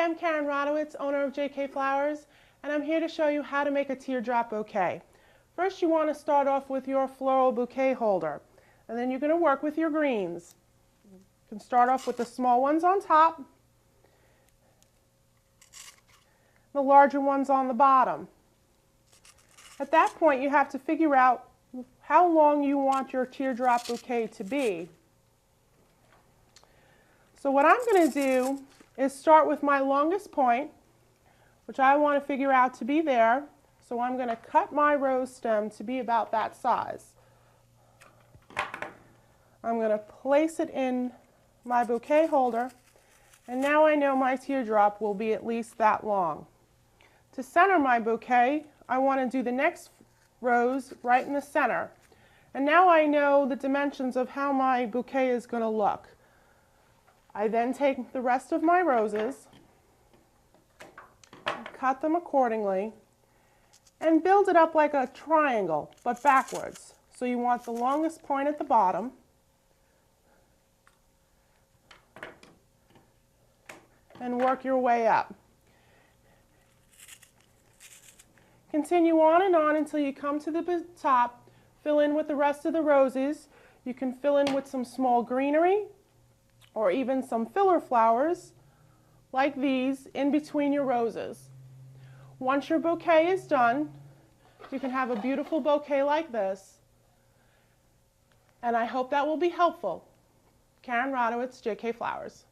I'm Karen Rodowitz, owner of JK Flowers, and I'm here to show you how to make a teardrop bouquet. First, you want to start off with your floral bouquet holder, and then you're going to work with your greens. You can start off with the small ones on top, the larger ones on the bottom. At that point, you have to figure out how long you want your teardrop bouquet to be. So what I'm going to do is start with my longest point, which I want to figure out to be there. So I'm going to cut my rose stem to be about that size. I'm going to place it in my bouquet holder, and now I know my teardrop will be at least that long. To center my bouquet, I want to do the next rose right in the center. And now I know the dimensions of how my bouquet is going to look. I then take the rest of my roses, cut them accordingly, and build it up like a triangle, but backwards. So you want the longest point at the bottom, and work your way up. Continue on and on until you come to the top. Fill in with the rest of the roses. You can fill in with some small greenery, or even some filler flowers like these in between your roses. Once your bouquet is done, you can have a beautiful bouquet like this. And I hope that will be helpful. Karen Rodowitz, JK Flowers.